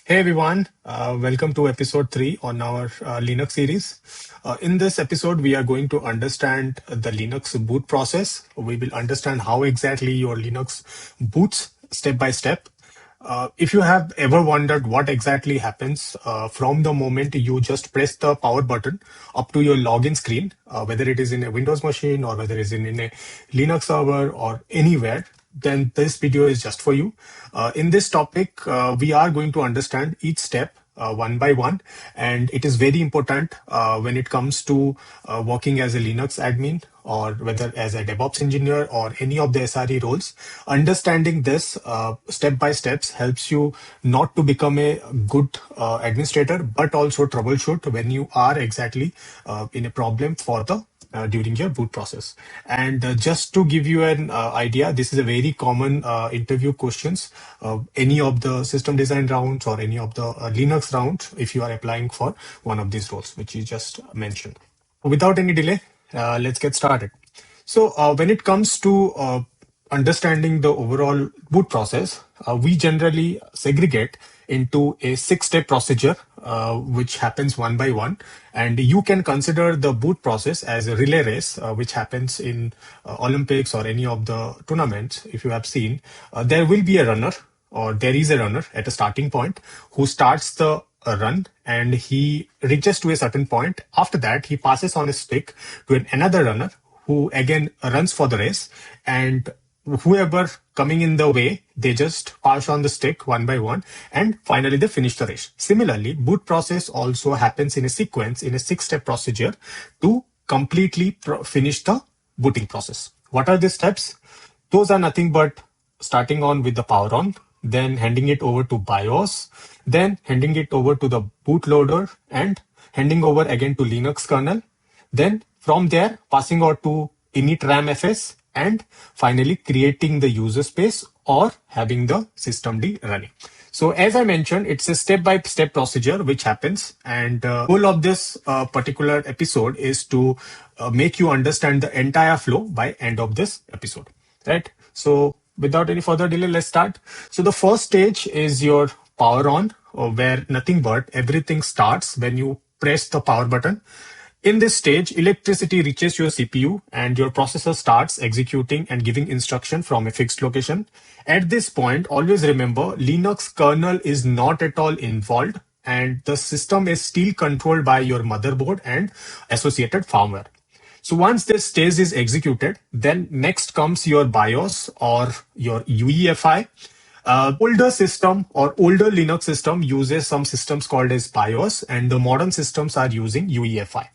Hey everyone, welcome to episode 3 on our Linux series. In this episode, we are going to understand the Linux boot process. We will understand how exactly your Linux boots step by step. If you have ever wondered what exactly happens from the moment you just press the power button up to your login screen, whether it is in a Windows machine or whether it is in a Linux server or anywhere, then this video is just for you. In this topic, we are going to understand each step one by one, and it is very important when it comes to working as a Linux admin or whether as a DevOps engineer or any of the SRE roles. Understanding this step by steps helps you not to become a good administrator, but also troubleshoot when you are exactly in a problem for the during your boot process. And just to give you an idea, this is a very common interview questions, any of the system design rounds or any of the Linux rounds, if you are applying for one of these roles, which you just mentioned. Without any delay, let's get started. So when it comes to understanding the overall boot process, we generally segregate into a 6-step procedure, which happens one by one. And you can consider the boot process as a relay race, which happens in Olympics or any of the tournaments. If you have seen, there will be a runner or there is a runner at a starting point who starts the run and he reaches to a certain point. After that, he passes on a stick to another runner who again runs for the race, and whoever coming in the way, they just pass on the stick one by one, and finally they finish the race. Similarly, boot process also happens in a sequence, in a 6-step procedure to completely finish the booting process. What are the steps? Those are nothing but starting on with the power on, then handing it over to BIOS, then handing it over to the bootloader, and handing over again to Linux kernel. Then from there, passing out to init RAM-fs, and finally creating the user space or having the systemd running. So as I mentioned, it's a step-by-step procedure which happens, and goal of this particular episode is to make you understand the entire flow by end of this episode, right? So without any further delay, let's start. So the first stage is your power on, where nothing but everything starts when you press the power button. In this stage, electricity reaches your CPU and your processor starts executing and giving instruction from a fixed location. At this point, always remember Linux kernel is not at all involved and the system is still controlled by your motherboard and associated firmware. So once this stage is executed, then next comes your BIOS or your UEFI. Older system or older Linux system uses some systems called as BIOS, and the modern systems are using UEFI.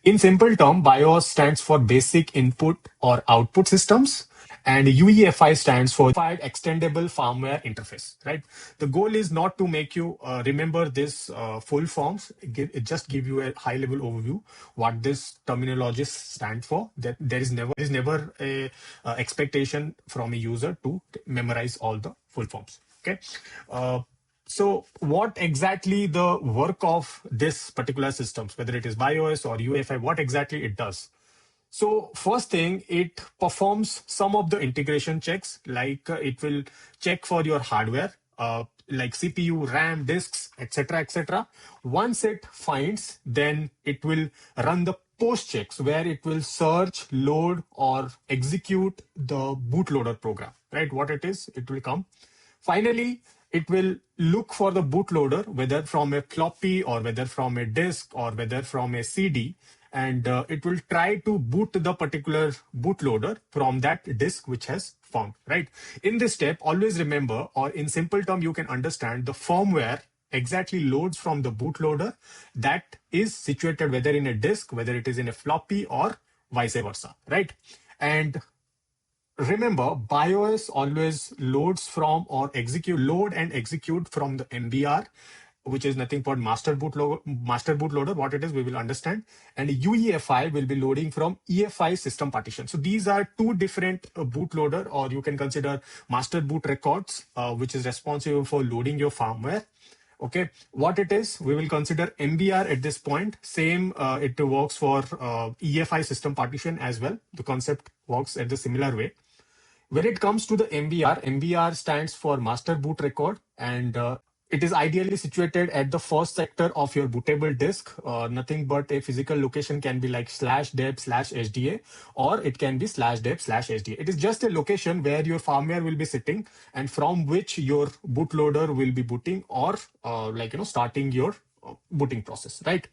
In simple term, BIOS stands for basic input or output systems, and UEFI stands for Unified Extendable Firmware Interface, right? The goal is not to make you remember this full forms. It just give you a high level overview what this terminologies stand for. That there is never a expectation from a user to memorize all the full forms. Okay. So what exactly the work of this particular systems, whether it is BIOS or UEFI, what exactly it does? So first thing, it performs some of the integration checks, like it will check for your hardware, like CPU, RAM, disks, etc., etc. Once it finds, then it will run the post checks where it will search, load, or execute the bootloader program, right? What it is, it will come. Finally, it will look for the bootloader, whether from a floppy or whether from a disk or whether from a CD, and it will try to boot the particular bootloader from that disk which has found, right? In this step, always remember, or in simple term, you can understand the firmware exactly loads from the bootloader that is situated whether in a disk, whether it is in a floppy or vice versa, right? And remember, BIOS always loads from or load and execute from the MBR, which is nothing but master bootloader. What it is, we will understand. And UEFI will be loading from EFI system partition. So these are two different bootloader, or you can consider master boot records, which is responsible for loading your firmware. Okay, what it is, we will consider MBR at this point. Same, it works for EFI system partition as well. The concept works at the similar way. When it comes to the MBR, MBR stands for master boot record, and It is ideally situated at the first sector of your bootable disk. Nothing but a physical location can be like /deb/SDA, or it can be /deb/SDA. It is just a location where your firmware will be sitting and from which your bootloader will be booting, or starting your booting process, right?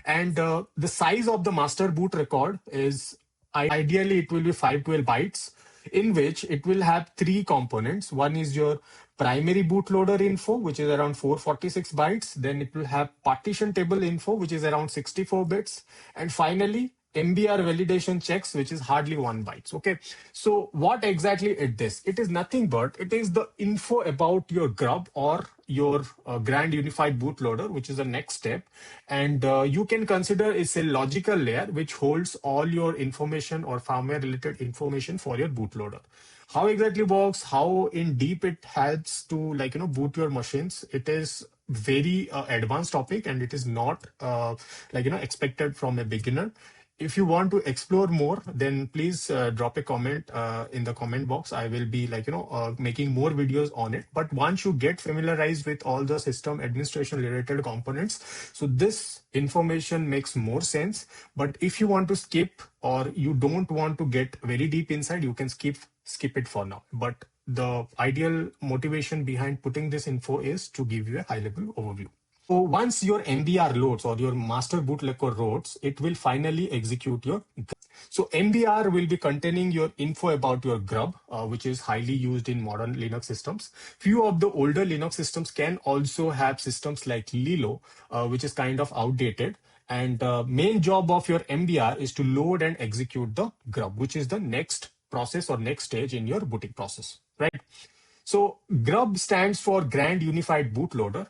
And the size of the master boot record is ideally it will be 512 bytes, in which it will have three components. One is your primary bootloader info, which is around 446 bytes. Then it will have partition table info, which is around 64 bits. And finally, MBR validation checks, which is hardly 1 byte. Okay. So what exactly it is? It is nothing but it is the info about your GRUB or your grand unified bootloader, which is the next step. And you can consider it's a logical layer which holds all your information or firmware related information for your bootloader. How exactly works, how in deep it helps to boot your machines, it is very advanced topic, and it is not expected from a beginner. If you want to explore more, then please drop a comment in the comment box. I will be making more videos on it. But once you get familiarized with all the system administration related components, so this information makes more sense. But if you want to skip, or you don't want to get very deep inside, you can skip it for now. But the ideal motivation behind putting this info is to give you a high level overview. So once your MBR loads or your master bootloader loads, it will finally execute your GRUB. So MBR will be containing your info about your GRUB, which is highly used in modern Linux systems. Few of the older Linux systems can also have systems like Lilo, which is kind of outdated. And main job of your MBR is to load and execute the GRUB, which is the next process or next stage in your booting process, right? So GRUB stands for Grand Unified Bootloader.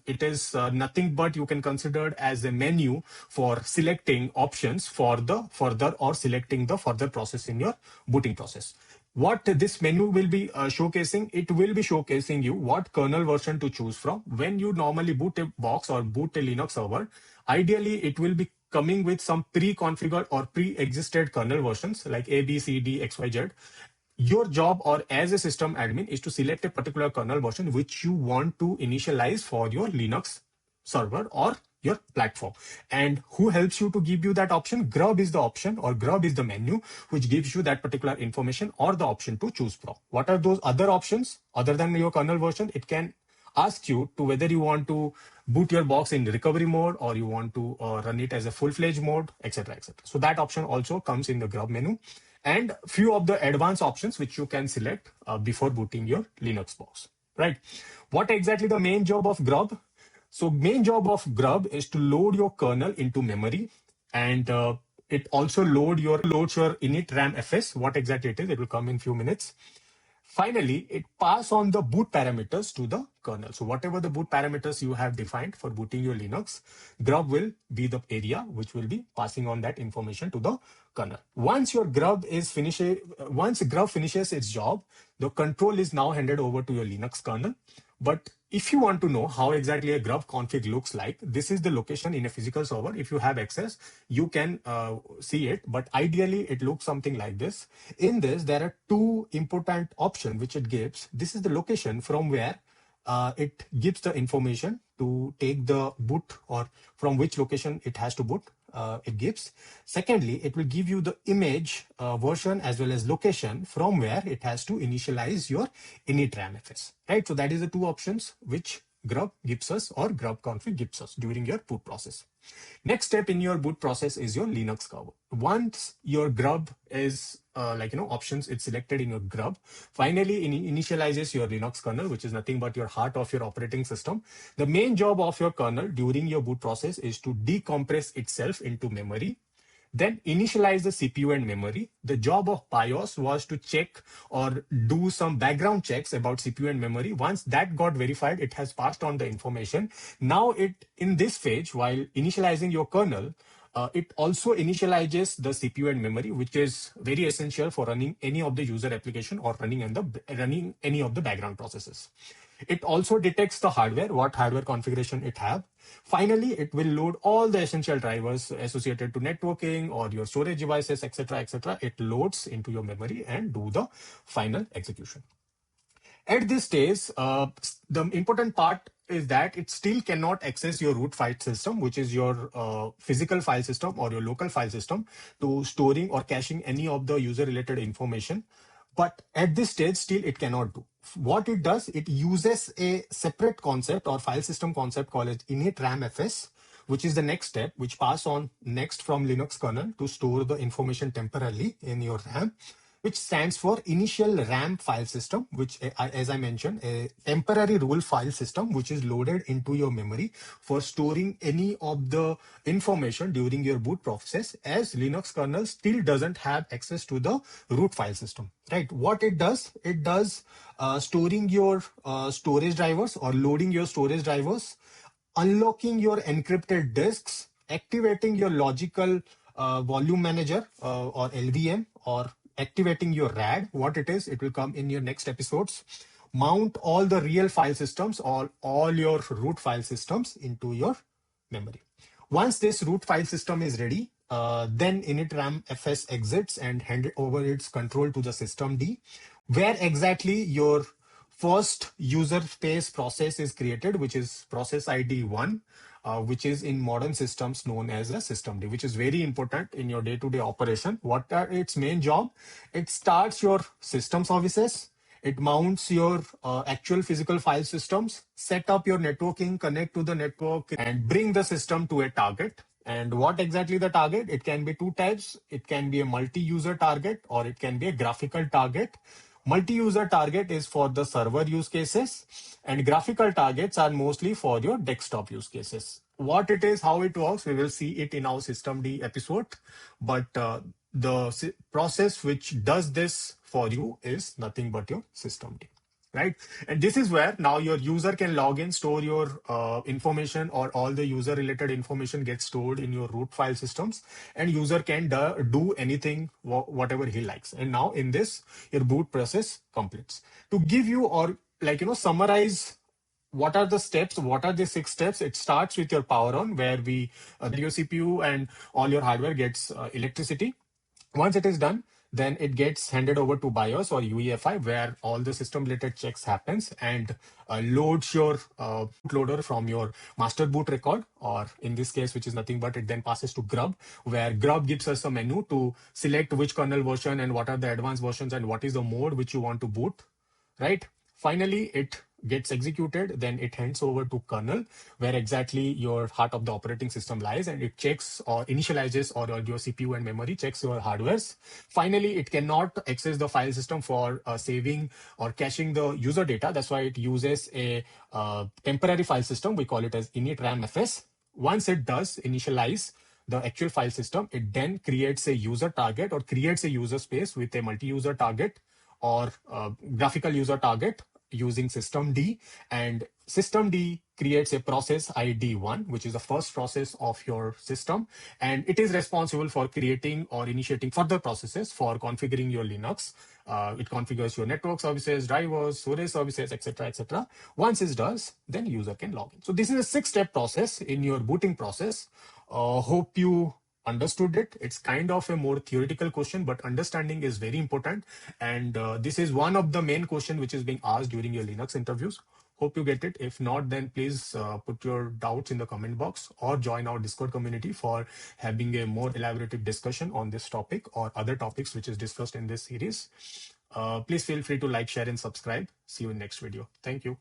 It is nothing but you can consider as a menu for selecting options for the further or selecting the further process in your booting process. What this menu will be showcasing, it will be showcasing you what kernel version to choose from. When you normally boot a box or boot a Linux server, ideally it will be coming with some pre-configured or pre-existed kernel versions like A, B, C, D, X, Y, Z. Your job or as a system admin is to select a particular kernel version which you want to initialize for your Linux server or your platform. And who helps you to give you that option? GRUB is the option, or GRUB is the menu which gives you that particular information or the option to choose from. What are those other options other than your kernel version? It can ask you to whether you want to boot your box in recovery mode, or you want to run it as a full-fledged mode, etc., etc. So that option also comes in the GRUB menu, and few of the advanced options which you can select before booting your Linux box, right? What exactly the main job of GRUB? So main job of GRUB is to load your kernel into memory, and it also loads your init RAM FS. What exactly it is, it will come in few minutes. Finally, it pass on the boot parameters to the kernel. So whatever the boot parameters you have defined for booting your Linux, GRUB will be the area which will be passing on that information to the kernel. Once your GRUB is finished, once GRUB finishes its job, the control is now handed over to your Linux kernel. But if you want to know how exactly a GRUB config looks like, this is the location in a physical server. If you have access, you can see it, but ideally it looks something like this. In this, there are two important options which it gives. This is the location from where it gives the information to take the boot, or from which location it has to boot. It gives. Secondly, it will give you the image version as well as location from where it has to initialize your init RAM/FS. Right. So that is the two options which GRUB gives us, or GRUB config gives us during your boot process. Next step in your boot process is your Linux kernel. Once your GRUB is options, it's selected in your GRUB. Finally, it initializes your Linux kernel, which is nothing but your heart of your operating system. The main job of your kernel during your boot process is to decompress itself into memory, then initialize the CPU and memory. The job of BIOS was to check or do some background checks about CPU and memory. Once that got verified, it has passed on the information. Now in this phase, while initializing your kernel, it also initializes the CPU and memory, which is very essential for running any of the user application or running any of the background processes. It also detects the hardware, what hardware configuration it have. Finally, it will load all the essential drivers associated to networking or your storage devices, etc., etc. It loads into your memory and do the final execution. At this stage, the important part is that it still cannot access your root file system, which is your physical file system or your local file system, to storing or caching any of the user related information. But at this stage, still it cannot do. What it does, it uses a separate concept or file system concept called as init RAM-fs, which is the next step, which pass on next from Linux kernel to store the information temporarily in your RAM, which stands for initial RAM file system, which, as I mentioned, a temporary rule file system, which is loaded into your memory for storing any of the information during your boot process, as Linux kernel still doesn't have access to the root file system, right? What it does storing your storage drivers or loading your storage drivers, unlocking your encrypted disks, activating your logical volume manager or LVM, or activating your RAD. What it is, it will come in your next episodes. Mount all the real file systems or all your root file systems into your memory. Once this root file system is ready, then init RAM fs exits and hand over its control to the systemd, where exactly your first user space process is created, which is process ID 1, which is in modern systems known as a systemd, which is very important in your day-to-day operation. What are its main job? It starts your system services. It mounts your actual physical file systems, set up your networking, connect to the network, and bring the system to a target. And what exactly the target? It can be two types. It can be a multi-user target or it can be a graphical target. Multi-user target is for the server use cases, and graphical targets are mostly for your desktop use cases. What it is, how it works, we will see it in our systemd episode. But the process which does this for you is nothing but your systemd. Right. And this is where now your user can log in, store your information, or all the user related information gets stored in your root file systems, and user can do anything, whatever he likes. And now in this, your boot process completes. To give you, or summarize what are the steps, what are the 6 steps, it starts with your power on, where your CPU and all your hardware gets electricity. Once it is done, then it gets handed over to BIOS or UEFI, where all the system related checks happens, and loads your bootloader from your master boot record, or in this case, which is nothing but it then passes to GRUB, where GRUB gives us a menu to select which kernel version and what are the advanced versions and what is the mode which you want to boot, right? Finally, it gets executed, then it hands over to kernel, where exactly your heart of the operating system lies, and it checks or initializes, or your CPU and memory checks your hardwares. Finally, it cannot access the file system for saving or caching the user data. That's why it uses a temporary file system. We call it as init RAM-fs. Once it does initialize the actual file system, it then creates a user target or creates a user space with a multi-user target or graphical user target using systemd, and systemd creates a process ID 1, which is the first process of your system, and it is responsible for creating or initiating further processes for configuring your Linux. It configures your network services, drivers, storage services, etc., etc. Once it does, then user can log in. So this is a 6-step process in your booting process. Hope you understood it. It's kind of a more theoretical question, but understanding is very important. And this is one of the main questions which is being asked during your Linux interviews. Hope you get it. If not, then please put your doubts in the comment box or join our Discord community for having a more elaborative discussion on this topic or other topics which is discussed in this series. Please feel free to like, share, and subscribe. See you in next video. Thank you.